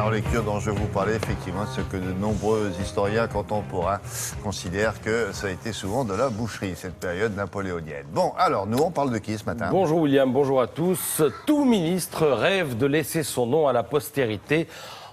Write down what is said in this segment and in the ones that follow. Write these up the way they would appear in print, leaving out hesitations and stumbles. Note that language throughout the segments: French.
La relecture dont je vous parlais, effectivement, ce que de nombreux historiens contemporains considèrent que ça a été souvent de la boucherie, cette période napoléonienne. Bon, alors, nous, on parle de qui ce matin? Bonjour William, bonjour à tous. Tout ministre rêve de laisser son nom à la postérité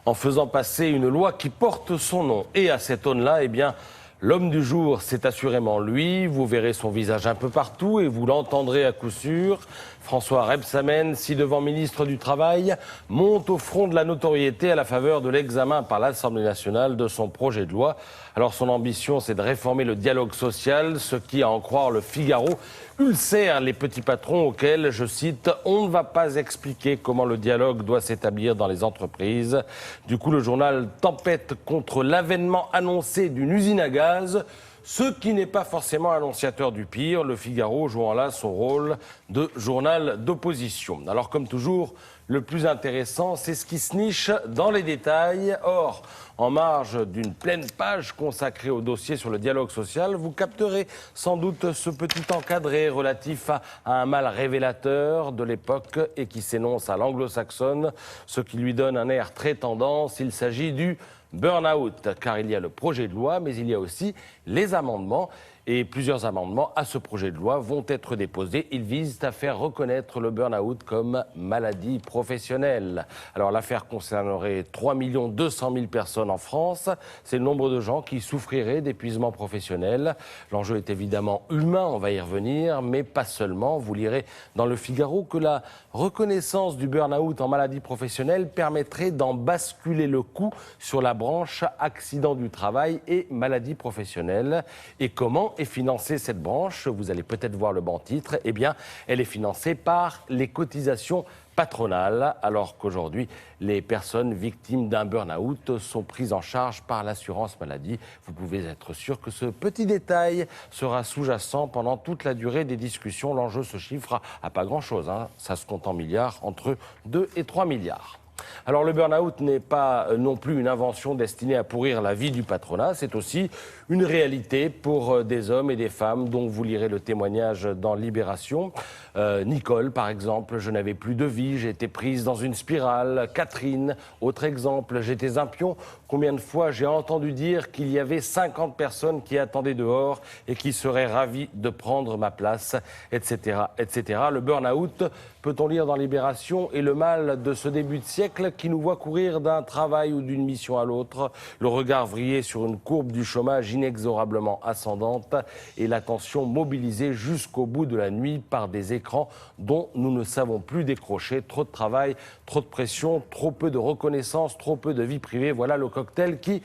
en faisant passer une loi qui porte son nom. Et à cette aune-là, eh bien, l'homme du jour, c'est assurément lui. Vous verrez son visage un peu partout et vous l'entendrez à coup sûr. François Rebsamen, ci-devant ministre du Travail, monte au front de la notoriété à la faveur de l'examen par l'Assemblée nationale de son projet de loi. Alors son ambition, c'est de réformer le dialogue social, ce qui, à en croire le Figaro, ulcère les petits patrons auxquels, je cite, « on ne va pas expliquer comment le dialogue doit s'établir dans les entreprises ». Du coup, le journal tempête contre l'avènement annoncé d'une usine à gaz, ce qui n'est pas forcément annonciateur du pire, le Figaro jouant là son rôle de journal d'opposition. Alors comme toujours, le plus intéressant, c'est ce qui se niche dans les détails. Or, en marge d'une pleine page consacrée au dossier sur le dialogue social, vous capterez sans doute ce petit encadré relatif à un mal révélateur de l'époque et qui s'énonce à l'anglo-saxonne, ce qui lui donne un air très tendance. Il s'agit du burn-out, car il y a le projet de loi, mais il y a aussi les amendements. Et plusieurs amendements à ce projet de loi vont être déposés. Ils visent à faire reconnaître le burn-out comme maladie professionnelle. Alors l'affaire concernerait 3 200 000 personnes en France. C'est le nombre de gens qui souffriraient d'épuisement professionnel. L'enjeu est évidemment humain, on va y revenir, mais pas seulement. Vous lirez dans le Figaro que la reconnaissance du burn-out en maladie professionnelle permettrait d'en basculer le coût sur la branche accident du travail et maladie professionnelle. Et comment est financée cette branche? Vous allez peut-être voir le banc-titre. Eh bien, elle est financée par les cotisations patronales, alors qu'aujourd'hui, les personnes victimes d'un burn-out sont prises en charge par l'assurance maladie. Vous pouvez être sûr que ce petit détail sera sous-jacent pendant toute la durée des discussions. L'enjeu se chiffre à pas grand-chose, hein. Ça se compte en milliards, entre 2 et 3 milliards. Alors le burn-out n'est pas non plus une invention destinée à pourrir la vie du patronat, c'est aussi une réalité pour des hommes et des femmes dont vous lirez le témoignage dans Libération. Nicole, par exemple, je n'avais plus de vie, j'ai été prise dans une spirale. Catherine, autre exemple, j'étais un pion. Combien de fois j'ai entendu dire qu'il y avait 50 personnes qui attendaient dehors et qui seraient ravies de prendre ma place, etc., etc. Le burn-out, peut-on lire dans Libération, est le mal de ce début de siècle qui nous voit courir d'un travail ou d'une mission à l'autre, le regard vrillé sur une courbe du chômage inexorablement ascendante et l'attention mobilisée jusqu'au bout de la nuit par des écrans dont nous ne savons plus décrocher. Trop de travail, trop de pression, trop peu de reconnaissance, trop peu de vie privée. Voilà le cocktail qui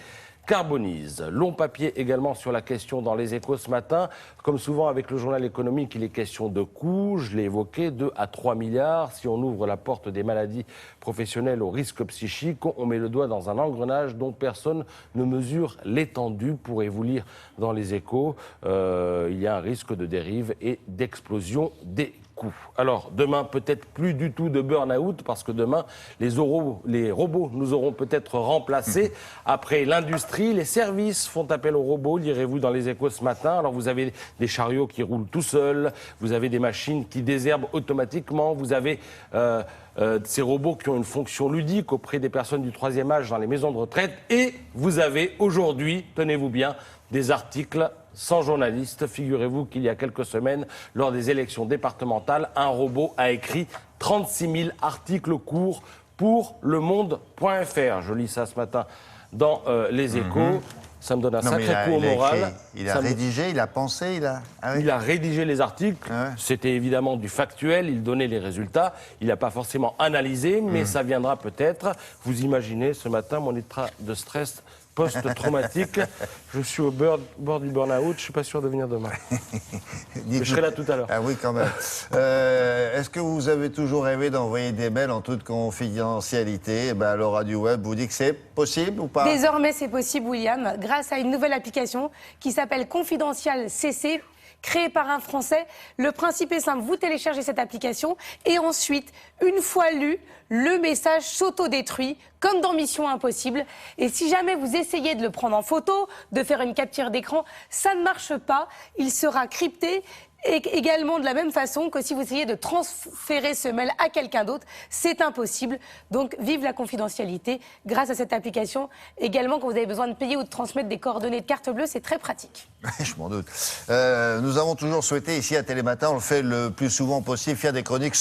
carbonise. Long papier également sur la question dans Les Échos ce matin. Comme souvent avec le journal économique, il est question de coûts. Je l'ai évoqué, 2 à 3 milliards. Si on ouvre la porte des maladies professionnelles au risque psychique, on met le doigt dans un engrenage dont personne ne mesure l'étendue. Pourrez-vous lire dans Les Échos, il y a un risque de dérive et d'explosion des coûts. Alors, demain, peut-être plus du tout de burn-out, parce que demain, les robots nous auront peut-être remplacés. Après l'industrie, les services font appel aux robots, lirez-vous dans Les Échos ce matin. Alors, vous avez des chariots qui roulent tout seuls, vous avez des machines qui désherbent automatiquement, vous avez ces robots qui ont une fonction ludique auprès des personnes du troisième âge dans les maisons de retraite. Et vous avez aujourd'hui, tenez-vous bien, des articles sans journaliste. Figurez-vous qu'il y a quelques semaines, lors des élections départementales, un robot a écrit 36 000 articles courts pour lemonde.fr. Je lis ça ce matin dans Les Échos. Ça me donne un sacré coup au moral. Il a rédigé, il a pensé, Il a rédigé les articles. C'était évidemment du factuel, il donnait les résultats. Il n'a pas forcément analysé, mais ça viendra peut-être. Vous imaginez ce matin mon état de stress post-traumatique. Je suis au bord du burn-out, je ne suis pas sûr de venir demain. Je serai là tout à l'heure. Ah oui, quand même. Est-ce que vous avez toujours rêvé d'envoyer des mails en toute confidentialité? Laura du Web vous dit que c'est possible ou pas? Désormais, c'est possible, William, grâce à une nouvelle application qui s'appelle Confidential CC. Créée par un Français. Le principe est simple, vous téléchargez cette application et ensuite, une fois lu, le message s'autodétruit, comme dans Mission Impossible. Et si jamais vous essayez de le prendre en photo, de faire une capture d'écran, ça ne marche pas. Il sera crypté Et également de la même façon que si vous essayez de transférer ce mail à quelqu'un d'autre, c'est impossible. Donc vive la confidentialité grâce à cette application. Également quand vous avez besoin de payer ou de transmettre des coordonnées de carte bleue, c'est très pratique. Je m'en doute. Nous avons toujours souhaité ici à Télématin, on le fait le plus souvent possible, faire des chroniques